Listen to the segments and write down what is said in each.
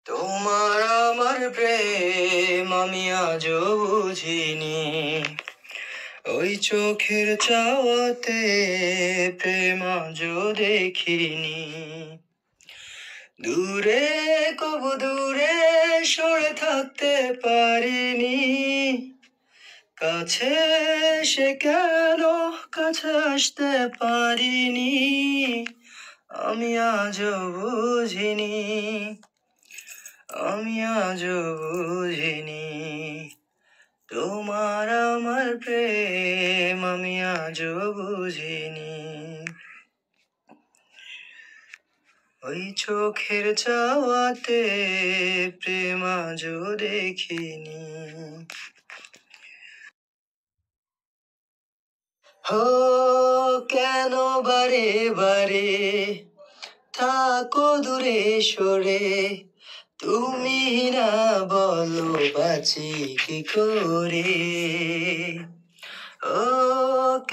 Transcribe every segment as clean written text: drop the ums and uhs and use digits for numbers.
তোমার আমার প্রেম আমি আজও বুঝিনি, ওই চোখের চাওয়াতে প্রেম আজও দেখিনি। দূরে কবু দূরে সরে থাকতে পারিনি, কাছে সে কেন কাছে আসতে পারিনি, আমি আজও বুঝিনি, আমি আজও বুঝিনি। তোমার আমার প্রেম আমি আজও বুঝিনি, ওই চোখের চাওয়াতে প্রেম আজও দেখিনি। হো কেন বারে বারে থাকো দূরে সরে, তুমি না বলো বাঁচি কি করে। ও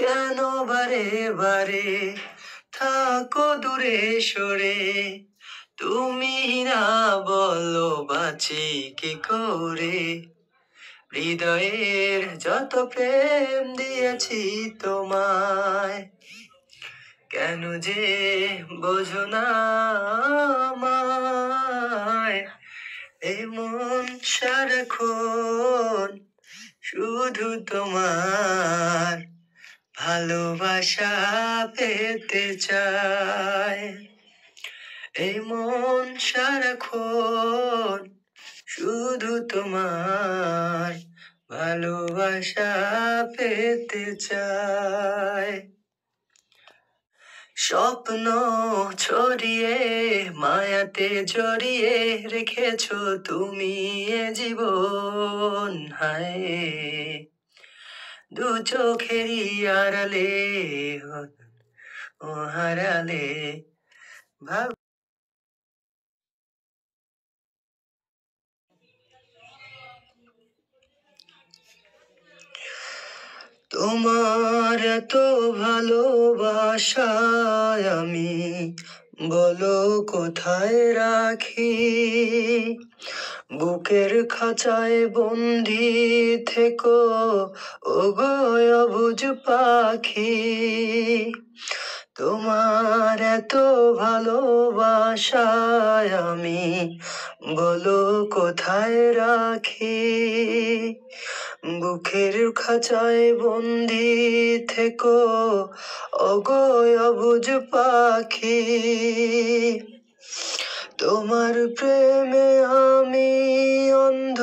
কেন বারে বারে থাকো দূরে সরে, তুমি না বলো বাঁচি কি করে। হৃদয়ের যত প্রেম দিয়েছি তোমায়, কেন যে বোঝো না আমায়। এই মন সারাক্ষণ শুধু তোমার ভালোবাসা পেতে চায়। এই মন সারাক্ষণ শুধু তোমার ভালোবাসা পেতে চায়। স্বপ্ন ছড়িয়ে মায়াতে জড়িয়ে রেখেছো তুমি এ জীবন, হায় দু চোখেরই আড়ালে ও হারালে ভাব। তোমার এত ভালোবাসায় আমি বলো কোথায় রাখি, বুকের খাঁচায় বন্দি থেকো ওগো অবুঝ পাখি। তোমার এত ভালোবাসায় আমি বলো কোথায় রাখি, বুকের খাঁচায় বন্দি থেকো ওগো অবুঝ পাখি। তোমার প্রেমে আমি অন্ধ,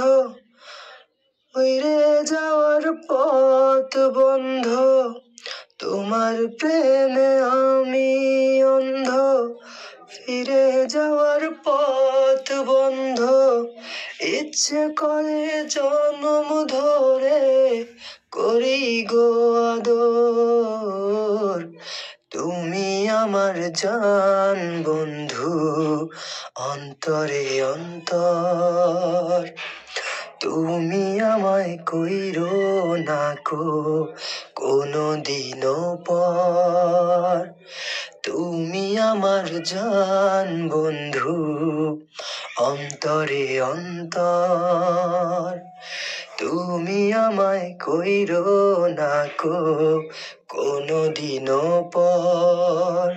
উড়ে যাওয়ার পথ বন্ধ। তোমার প্রেমে আমি অন্ধ, ফিরে যাওয়ার পথ বন্ধ। ইচ্ছে করে জন্ম ধরে করি গো আদর, তুমি আমার জান বন্ধু অন্তরে অন্তর। তুমি আমায় কইরো না কো কোনো দিনও পর, তুমি আমার জান বন্ধু অন্তরে অন্তর। তুমি আমায় কইরো না কো কোনো দিনও পর।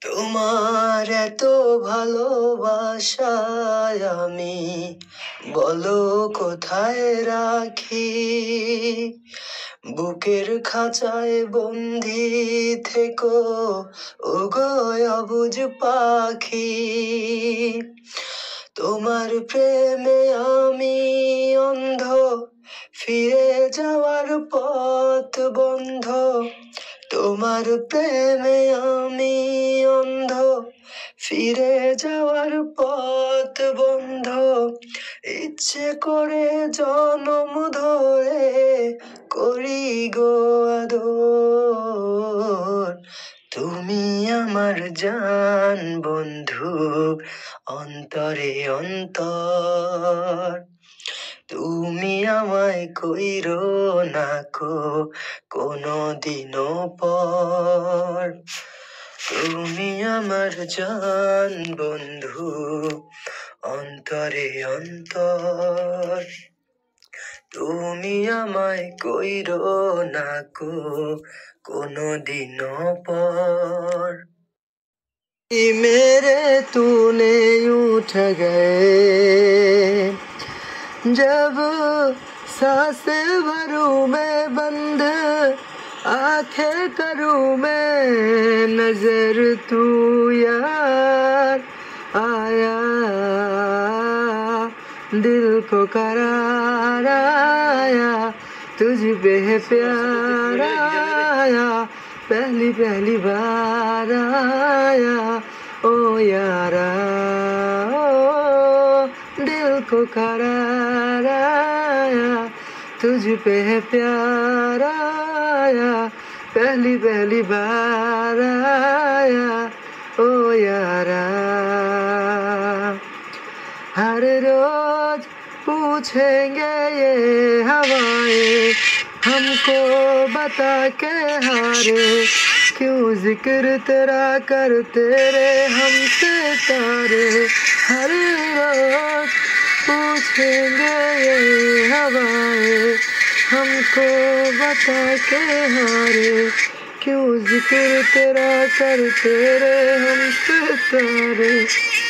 তোমার এত ভালোবাসায় আমি বলো কোথায় রাখি, বুকের খাঁচায় বন্দি থেকো ওগো অবুঝ পাখি। তোমার প্রেমে আমি অন্ধ, ফিরে যাওয়ার পথ বন্ধ। তোমার প্রেমে আমি অন্ধ, ফিরে যাওয়ার পথ বন্ধ। ইচ্ছে করে জনম ধরে করি গো আদর, তুমি আমার জান বন্ধু অন্তরে অন্তর। তুমি আমায় কইরো না কো কোনো দিনও পর, তুমি আমার জান বন্ধু অন্তরে অন্তর। তুমি আমায় কইরো না কো কোনদিনও পর। मेरे तूने उठ गए जब सांसें भरूं मैं बंद आंखें करूं मैं नजर तू यार आया दिल को करार आया तुझ पे है प्यार आया पहली पहली बार आया ओ यारा ओ दिल को करार आया तुझ पे है प्यार आया पहली पहली बार आया ओ यारा। हर रोज पूछेंगे ये हवाएं हमको बता के हारे क्यों जिक्र तेरा करते रे हमसे तारे। हर रोज पूछेंगे ये हवाएं हमको बता के हारे क्यों जिक्र तेरा करते रे हमसे तारे।